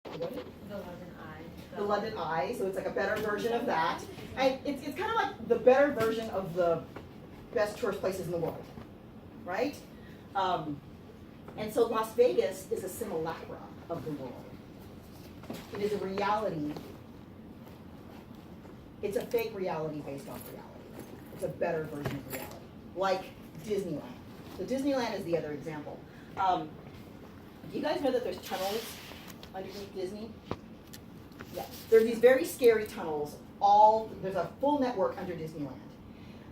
What? The London Eye. The London Eye, so it's like a better version of that. And it's kind of like the better version of the best tourist places in the world, right? And so Las Vegas is a simulacra of the world. It is a reality. It's a fake reality based off reality. It's a better version of reality, like Disneyland. So Disneyland is the other example. Do you guys know that there's tunnels underneath Disney? Yeah, there are these very scary tunnels. There's a full network under Disneyland.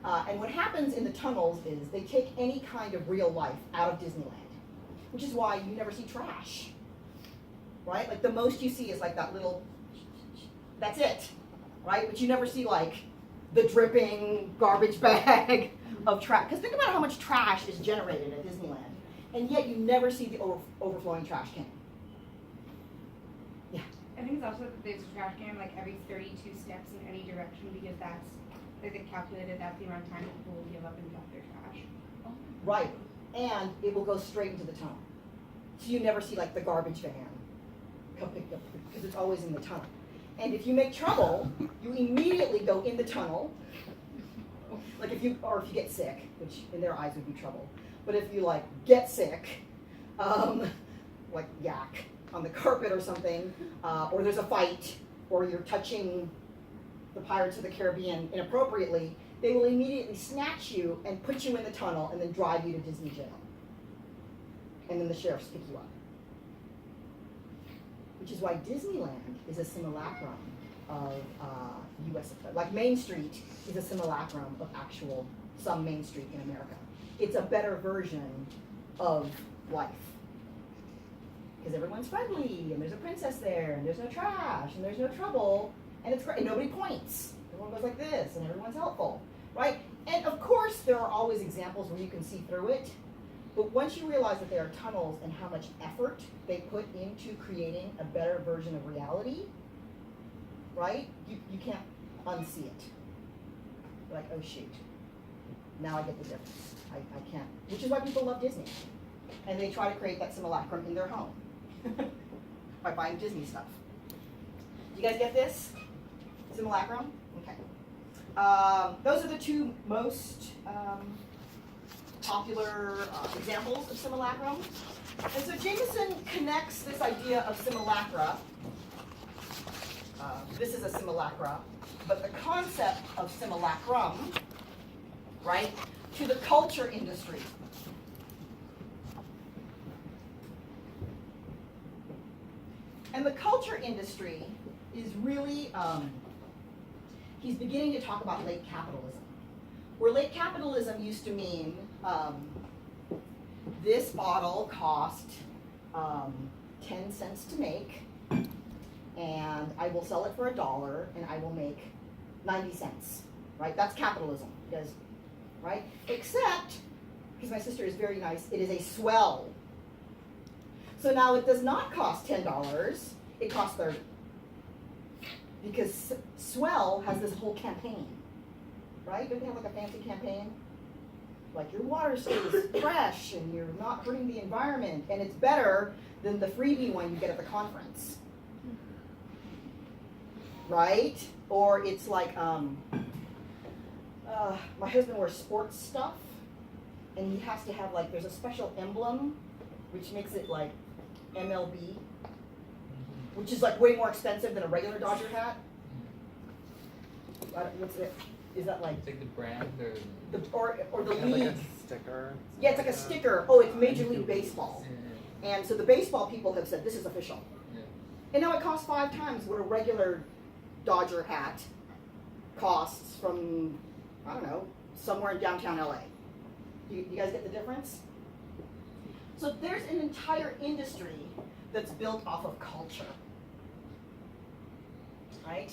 And what happens in the tunnels is they take any kind of real life out of Disneyland, which is why you never see trash, right? Like the most you see is like that little, that's it, right? But you never see like the dripping garbage bag of trash. Because think about how much trash is generated at Disneyland, and yet you never see the overflowing trash can. Yeah. I think it's also that there's a trash can like every 32 steps in any direction because that's, they calculated that's the amount of time people will give up and dump their trash. Right, and it will go straight into the tunnel. So you never see like the garbage van come pick up, because it's always in the tunnel. And if you make trouble, you immediately go in the tunnel. Like if you get sick, which in their eyes would be trouble. But if you like get sick, like yak on the carpet or something, or there's a fight, or you're touching the Pirates of the Caribbean inappropriately, they will immediately snatch you and put you in the tunnel and then drive you to Disney jail. And then the sheriffs pick you up. Which is why Disneyland is a simulacrum of U.S. Like Main Street is a simulacrum of some Main Street in America. It's a better version of life. Because everyone's friendly, and there's a princess there, and there's no trash, and there's no trouble, and it's great, and nobody points. Everyone goes like this, and everyone's helpful, right? And of course, there are always examples where you can see through it, but once you realize that there are tunnels and how much effort they put into creating a better version of reality, right? You can't unsee it. You're like, oh shoot, now I get the difference. I can't, which is why people love Disney. And they try to create that simulacrum in their home by buying Disney stuff. You guys get this? Simulacrum? Okay. Those are the two most popular examples of simulacrum. And so Jameson connects this idea of simulacra. This is a simulacra, but the concept of simulacrum, right, to the culture industry. And the culture industry is really, he's beginning to talk about late capitalism. Where late capitalism used to mean this bottle cost 10 cents to make, and I will sell it for $1, and I will make 90 cents, right? That's capitalism, because, right? Except, because my sister is very nice, it is a swell. So now it does not cost $10, it costs 30. Because Swell has this whole campaign, right? Don't they have like a fancy campaign? Like your water stays fresh and you're not hurting the environment, and it's better than the freebie one you get at the conference, right? Or it's like, my husband wears sports stuff, and he has to have like, there's a special emblem, which makes it like MLB, which is like way more expensive than a regular Dodger hat. What's it? Is that like? It's like the brand or the yeah, league? like a sticker. Yeah, it's like a sticker. Oh, it's Major League Baseball. Yeah. And so the baseball people have said this is official. Yeah. And now it costs 5 times what a regular Dodger hat costs from, I don't know, somewhere in downtown LA. Do you guys get the difference? So there's an entire industry that's built off of culture, right?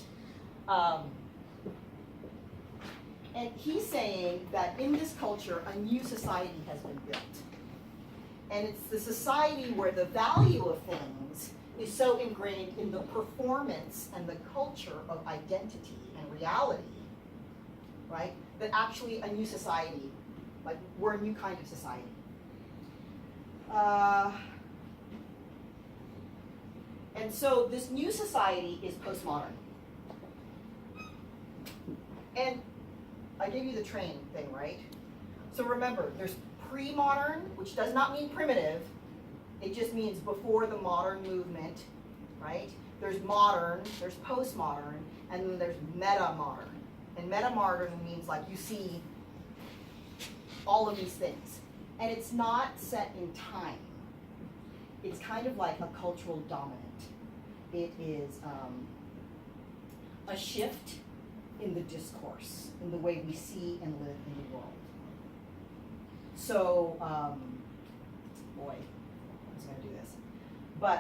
And he's saying that in this culture, a new society has been built. And it's the society where the value of things is so ingrained in the performance and the culture of identity and reality, right? That actually a new society, like we're a new kind of society. And so this new society is postmodern. And I gave you the train thing, right? So remember, there's pre-modern, which does not mean primitive. It just means before the modern movement, right? There's modern, there's postmodern, and then there's meta-modern. And meta-modern means like you see all of these things. And it's not set in time. It's kind of like a cultural dominant. It is a shift in the discourse, in the way we see and live in the world. So, boy, I was going to do this. But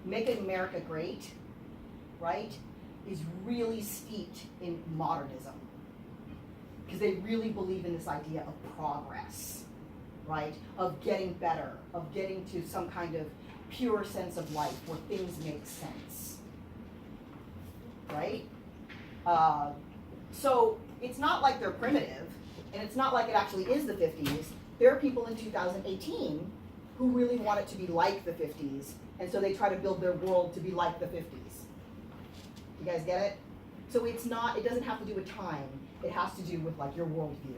Make America Great, right, is really steeped in modernism. Because they really believe in this idea of progress, right? Of getting better, of getting to some kind of pure sense of life where things make sense, right? So it's not like they're primitive, and it's not like it actually is the 50s. There are people in 2018 who really want it to be like the 50s, and so they try to build their world to be like the 50s. You guys get it? So it's not, it doesn't have to do with time. It has to do with like your worldview.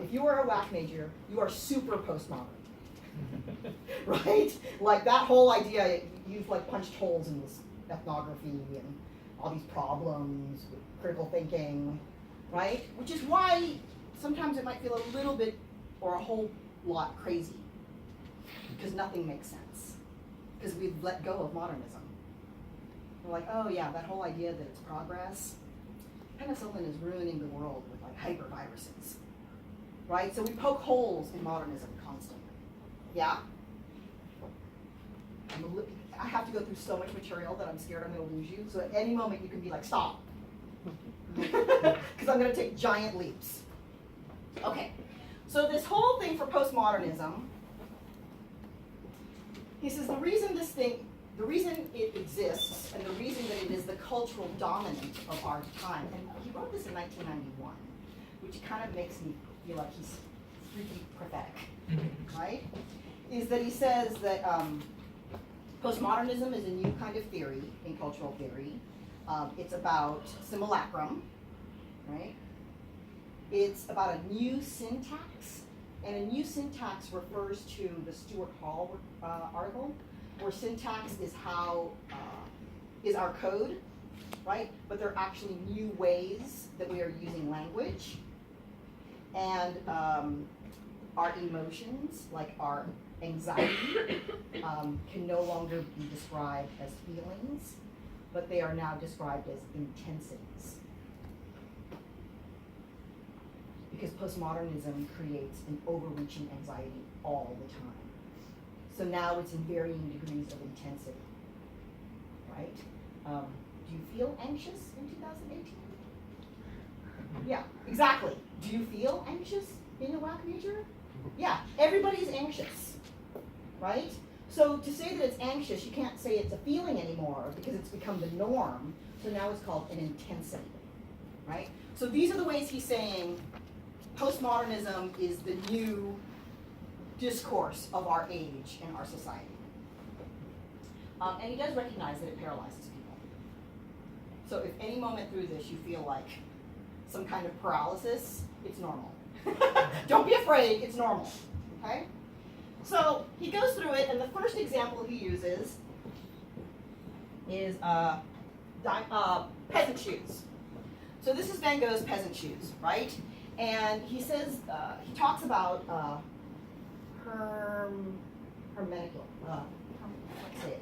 If you are a WAC major, you are super postmodern, right? Like that whole idea, you've like punched holes in this ethnography and all these problems with critical thinking, right? Which is why sometimes it might feel a little bit or a whole lot crazy, because nothing makes sense, because we've let go of modernism. We're like, oh yeah, that whole idea that it's progress, penicillin is ruining the world with like hyperviruses, right? So we poke holes in modernism constantly. Yeah? I have to go through so much material that I'm scared I'm going to lose you. So at any moment you can be like, stop. Because I'm going to take giant leaps. Okay. So this whole thing for postmodernism, he says the reason it exists and the reason that it is the cultural dominant of our time, and he wrote this in 1991, which kind of makes me feel like he's freaky prophetic, right? Is that he says that postmodernism is a new kind of theory in cultural theory. It's about simulacrum, right? It's about a new syntax, and a new syntax refers to the Stuart Hall article, where syntax is how is our code, right? But there are actually new ways that we are using language, and our emotions, like our anxiety, can no longer be described as feelings, but they are now described as intensities. Because postmodernism creates an overreaching anxiety all the time. So now it's in varying degrees of intensity, right? Do you feel anxious in 2018? Yeah, exactly. Do you feel anxious being a WAC major? Yeah, everybody's anxious, right? So to say that it's anxious, you can't say it's a feeling anymore because it's become the norm. So now it's called an intensity, right? So these are the ways he's saying postmodernism is the new discourse of our age and our society. And he does recognize that it paralyzes people. So if any moment through this you feel like some kind of paralysis, it's normal. Don't be afraid, it's normal, okay? So he goes through it, and the first example he uses is peasant shoes. So this is Van Gogh's peasant shoes, right? And he says, he talks about hermeneutical. Let's say it.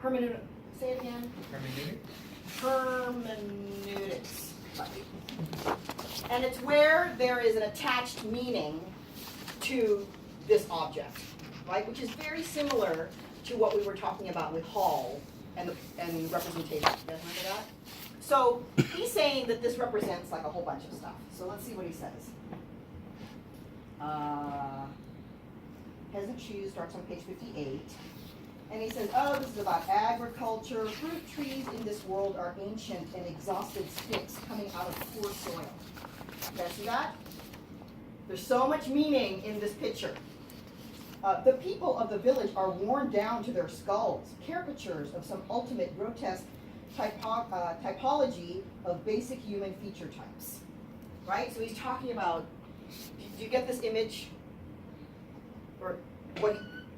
Hermeneutic. Say it again. Hermeneutics. Right. And it's where there is an attached meaning to this object, right? Which is very similar to what we were talking about with Hall and representation. You guys remember that? So he's saying that this represents like a whole bunch of stuff. So let's see what he says. Peasant shoes starts on page 58. And he says, oh, this is about agriculture. Fruit trees in this world are ancient and exhausted sticks coming out of poor soil. You guys see that? There's so much meaning in this picture. The people of the village are worn down to their skulls, caricatures of some ultimate grotesque typology of basic human feature types. Right? So he's talking about, do you get this image? Or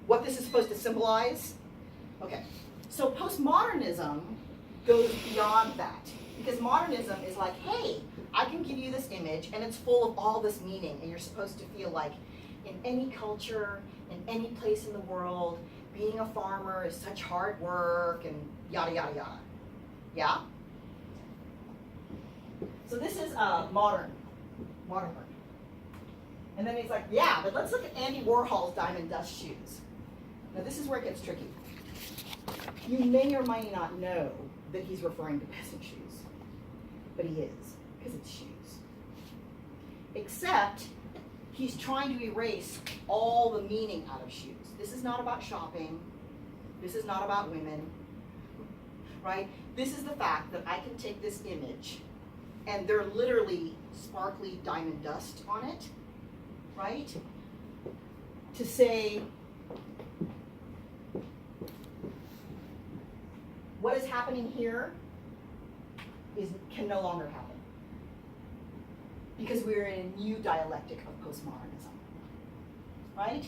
what this is supposed to symbolize? Okay. So postmodernism goes beyond that. Because modernism is like, hey, I can give you this image and it's full of all this meaning, and you're supposed to feel like in any culture, in any place in the world, being a farmer is such hard work and yada, yada, yada. Yeah? So this is modern work. And then he's like, yeah, but let's look at Andy Warhol's diamond dust shoes. Now this is where it gets tricky. You may or may not know that he's referring to peasant shoes. But he is, because it's shoes. Except he's trying to erase all the meaning out of shoes. This is not about shopping. This is not about women. Right? This is the fact that I can take this image and they're literally sparkly diamond dust on it, right? To say, what is happening here can no longer happen. Because we're in a new dialectic of postmodernism, right?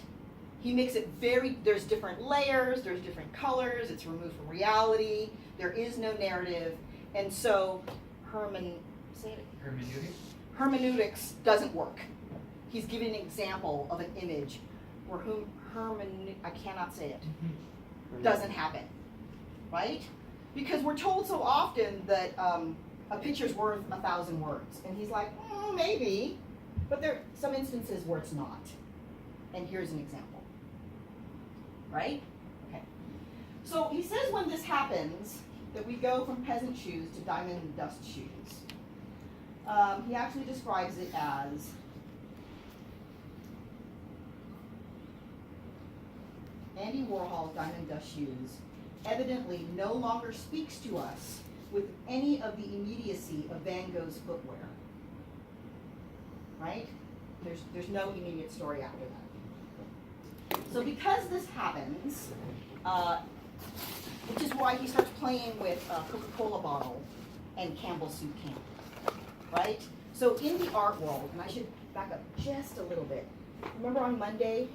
He makes it there's different layers, there's different colors, it's removed from reality, there is no narrative, and so hermeneutics doesn't work. He's giving an example of an image where I cannot say it, doesn't happen, right? Because we're told so often that a picture's worth 1,000 words, and he's like, maybe, but there are some instances where it's not. And here's an example, right? Okay. So he says when this happens, that we go from peasant shoes to diamond dust shoes. He actually describes it as Andy Warhol's diamond dust shoes evidently no longer speaks to us with any of the immediacy of Van Gogh's footwear. Right? There's no immediate story after that. So because this happens, which is why he starts playing with a Coca-Cola bottle and Campbell's soup can. Right? So in the art world, and I should back up just a little bit. Remember on Monday,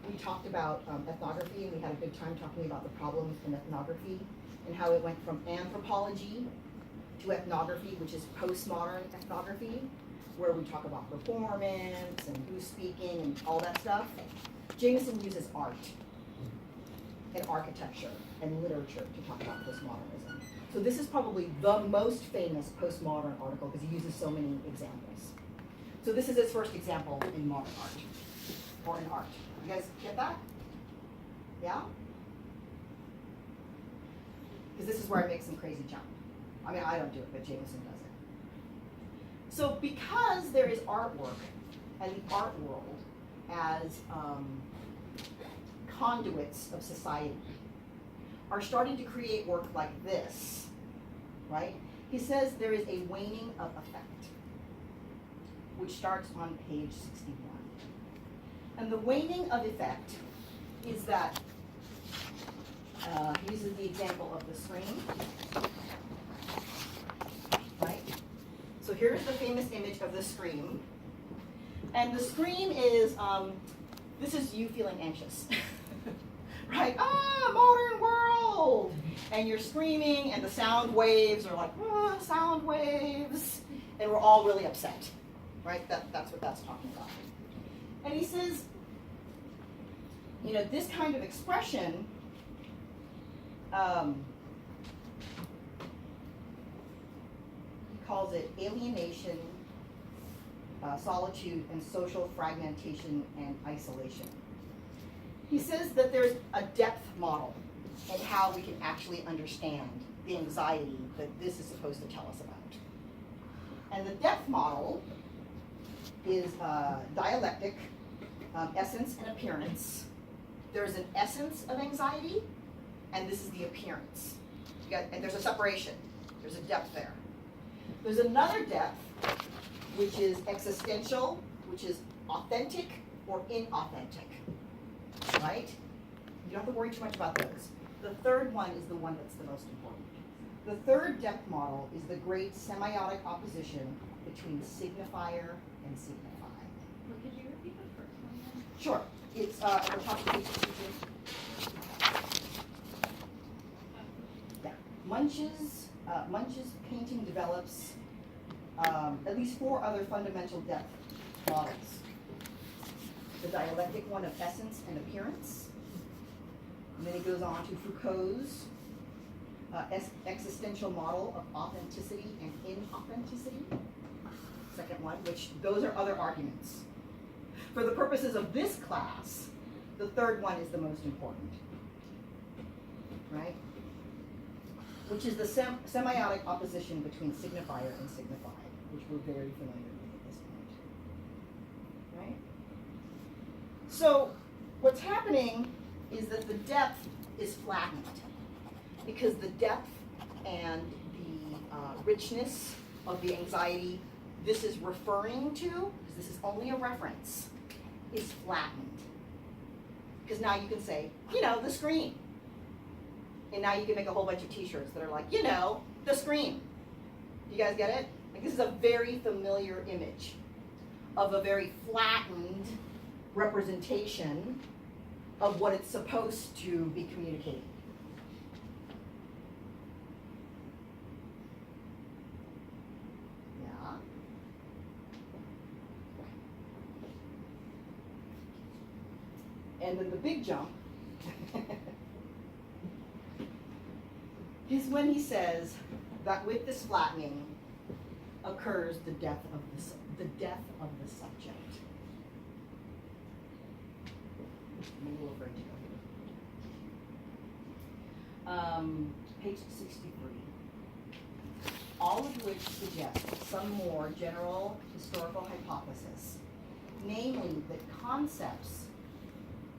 we talked about ethnography, and we had a good time talking about the problems in ethnography and how it went from anthropology to ethnography, which is postmodern ethnography, where we talk about performance and who's speaking and all that stuff. Jameson uses art and architecture and literature to talk about postmodernism. So this is probably the most famous postmodern article because he uses so many examples. So this is his first example in modern art, or in art. You guys get that? Yeah? Because this is where I make some crazy jump. I mean, I don't do it, but Jameson does it. So because there is artwork and the art world as conduits of society are starting to create work like this, right? He says there is a waning of effect, which starts on page 61. And the waning of effect is that, he uses the example of the screen, right? So here's the famous image of the scream. And the scream is, this is you feeling anxious, right? Modern world! And you're screaming, and the sound waves are like, sound waves, and we're all really upset, right? That's what that's talking about. And he says, this kind of expression he calls it alienation, solitude, and social fragmentation and isolation. He says that there's a depth model and how we can actually understand the anxiety that this is supposed to tell us about. And the depth model is dialectic, essence and appearance. There's an essence of anxiety, and this is the appearance. And there's a separation. There's a depth there. There's another depth, which is existential, which is authentic or inauthentic. right? You don't have to worry too much about those. The third one is the one that's the most important. The third depth model is the great semiotic opposition between signifier and signify. Well, could you repeat the first one then? Sure. It's at the top of page 62. Yeah. Munch's painting develops at least 4 other fundamental depth models. The dialectic one of essence and appearance. And then it goes on to Foucault's existential model of authenticity and inauthenticity. Second one, which those are other arguments. For the purposes of this class, the third one is the most important, right? Which is the semiotic opposition between signifier and signified, which we're very familiar with at this point, right? So what's happening is that the depth is flattened because the depth and the richness of the anxiety this is referring to, because this is only a reference, is flattened. Because now you can say, you know, the scream. And now you can make a whole bunch of t-shirts that are like, you know, the scream. You guys get it? Like, this is a very familiar image of a very flattened representation of what it's supposed to be communicating. Yeah. And then the big jump is when he says that with this flattening occurs the death of the subject. I'm a little afraid to go here. Page 63. All of which suggest some more general historical hypothesis, namely that concepts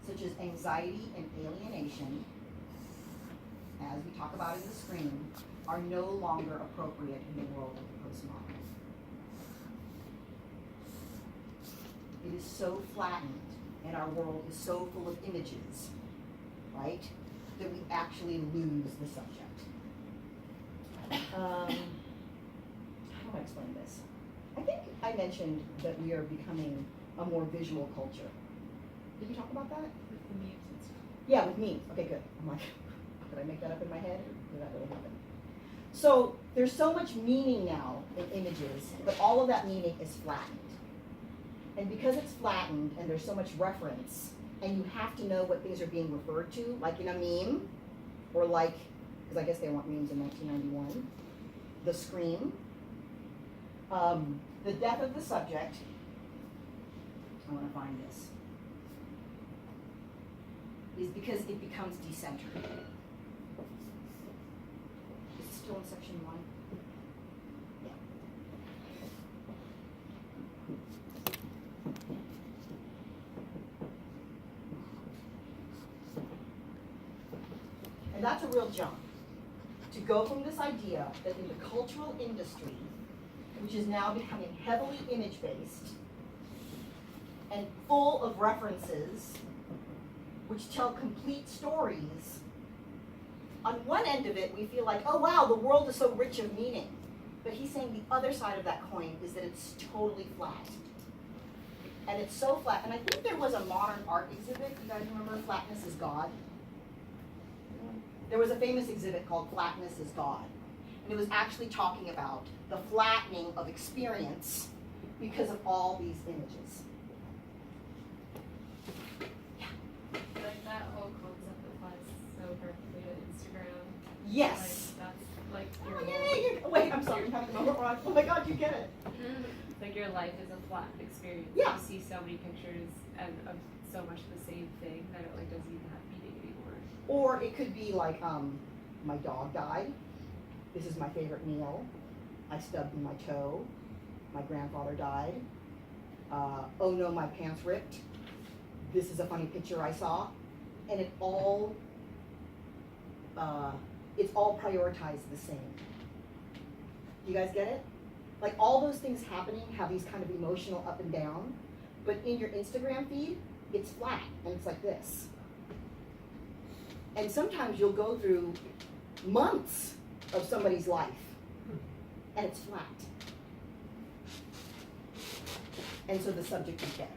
such as anxiety and alienation, as we talk about in the screen, are no longer appropriate in the world of the postmodern. It is so flattened, and our world is so full of images, right, that we actually lose the subject. How do I explain this? I think I mentioned that we are becoming a more visual culture. Did we talk about that? With the memes and stuff. Yeah, with memes. Okay, good. I'm like, did I make that up in my head, or did that really happen? So there's so much meaning now in images, but all of that meaning is flattened. And because it's flattened and there's so much reference, and you have to know what things are being referred to, like in a meme, or like, because I guess they weren't memes in 1991, the scream, the death of the subject. I want to find this. Is because it becomes decentered. Is it still in section 1? Yeah. And that's a real jump. To go from this idea that in the cultural industry, which is now becoming heavily image-based and full of references which tell complete stories, on one end of it we feel like, oh wow, the world is so rich of meaning. But he's saying the other side of that coin is that it's totally flat. And it's so flat. And I think there was a modern art exhibit, you guys remember Flatness is God? There was a famous exhibit called Flatness is God. And it was actually talking about the flattening of experience because of all these images. Like that whole concept applies so perfectly to Instagram. Yes. Like that's like Oh, your yeah, wait, I'm sorry, I'm having a moment where oh my God, you get it. like your life is a flat experience. Yeah. You see so many pictures and of so much the same thing that it like doesn't even have meaning anymore. Or it could be like, my dog died. This is my favorite meal. I stubbed my toe. My grandfather died. Oh no, my pants ripped. This is a funny picture I saw. And it's all prioritized the same. You guys get it? Like all those things happening have these kind of emotional up and down, but in your Instagram feed, it's flat and it's like this. And sometimes you'll go through months of somebody's life, and it's flat. And so the subject is dead.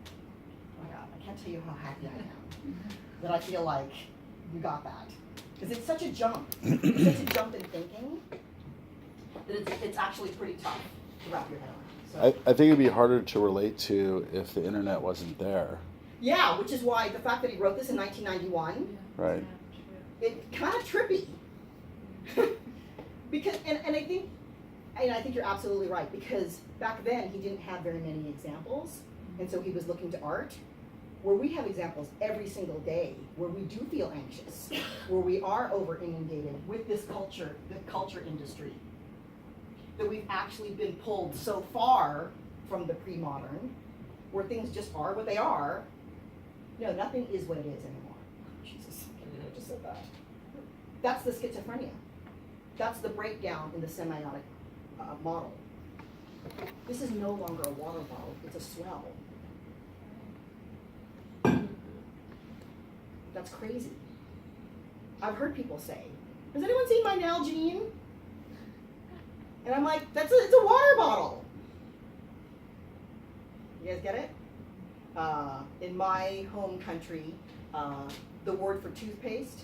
Oh my God, I can't tell you how happy I am that I feel like you got that. Because it's such a jump. It's such a jump in thinking that it's actually pretty tough to wrap your head around. So, I think it'd be harder to relate to if the internet wasn't there. yeah, which is why the fact that he wrote this in 1991, Right. it's kind of trippy. Because, and I think you're absolutely right, because back then he didn't have very many examples, and so he was looking to art, where we have examples every single day, where we do feel anxious, where we are over inundated with this culture, the culture industry, that we've actually been pulled so far from the pre-modern, where things just are what they are. No, nothing is what it is anymore. Jesus, I just said that. That's the schizophrenia. That's the breakdown in the semiotic model. This is no longer a water bottle, it's a swell. That's crazy. I've heard people say, has anyone seen my Nalgene? And I'm like, it's a water bottle. You guys get it? In my home country, the word for toothpaste,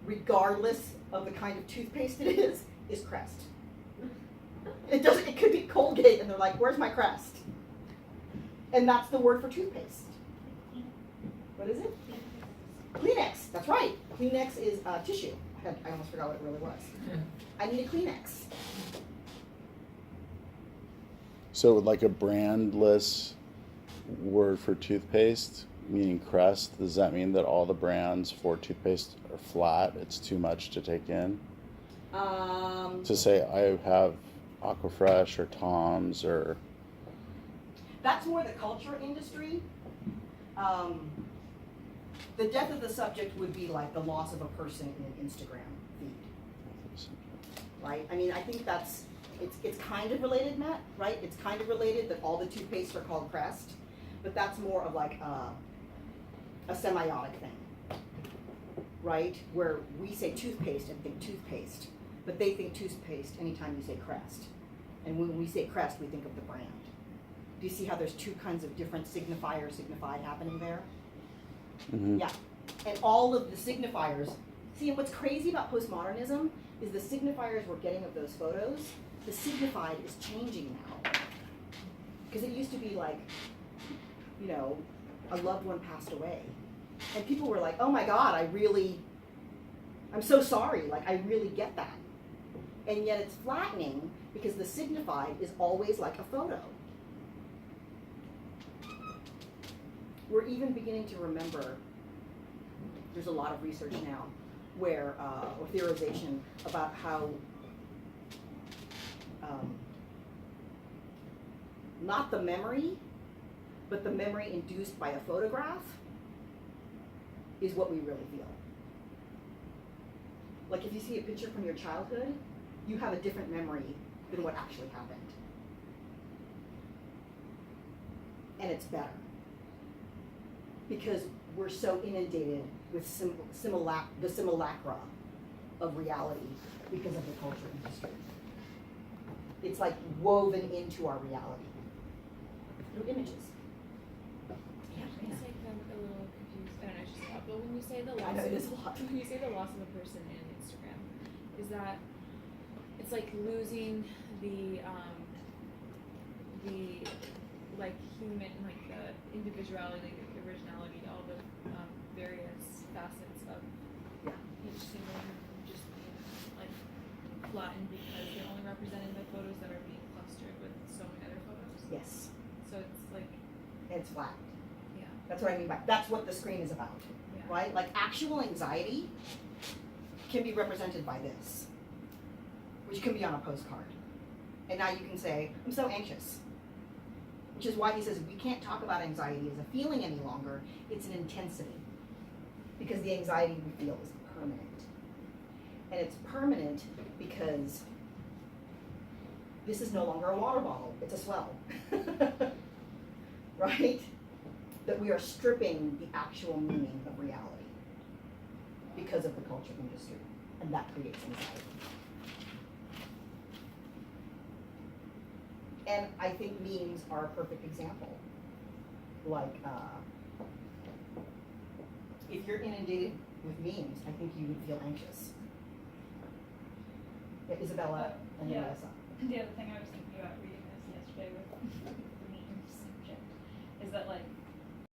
regardless of the kind of toothpaste it is Crest. It could be Colgate, and they're like, where's my Crest? And that's the word for toothpaste. What is it? Kleenex, that's right. Kleenex is tissue. I almost forgot what it really was. I need a Kleenex. So like a brandless word for toothpaste, meaning Crest, does that mean that all the brands for toothpaste are flat? It's too much to take in? To say I have Aquafresh or Tom's or... That's more the culture industry. The death of the subject would be like the loss of a person in an Instagram feed, right? I mean, I think it's kind of related, Matt, right? It's kind of related that all the toothpastes are called Crest, but that's more of like a semiotic thing, right? Where we say toothpaste and think toothpaste, but they think toothpaste anytime you say Crest. And when we say Crest, we think of the brand. Do you see how there's two kinds of different signifiers, signified happening there? Mm-hmm. Yeah, and all of the signifiers, see, and what's crazy about postmodernism is the signifiers we're getting of those photos, the signified is changing now. Because it used to be like, you know, a loved one passed away. And people were like, oh my God, I'm so sorry, like I really get that. And yet it's flattening because the signified is always like a photo. We're even beginning to remember, there's a lot of research now where, or theorization about how not the memory, but the memory induced by a photograph is what we really feel. Like if you see a picture from your childhood, you have a different memory than what actually happened. And it's better. Because we're so inundated with the simulacra of reality because of the culture industry. It's like woven into our reality through images. Yeah, I just like I'm a little confused. I don't know, it's just a lot. But when you say the I loss know of it is a lot. when you say the loss of a person in Instagram, is that it's like losing the like human, like the individuality, the originality, all the various facets of each single human just being like flattened because they're only represented by photos that are being clustered with so many other photos. Yes, So it's like, it's flat. yeah, That's what I mean by, that's what the screen is about, yeah. right? Like actual anxiety can be represented by this, which can be on a postcard. And now you can say, I'm so anxious. Which is why he says we can't talk about anxiety as a feeling any longer, it's an intensity. Because the anxiety we feel is permanent. And it's permanent because this is no longer a water bottle, it's a swell. Right? That we are stripping the actual meaning of reality. because of the culture industry, and that creates anxiety. And I think memes are a perfect example. Like, if you're inundated with memes, I think you would feel anxious. Yeah, Isabella and Yeah. Melissa. The other thing I was thinking about reading this yesterday with the meme subject is that, like,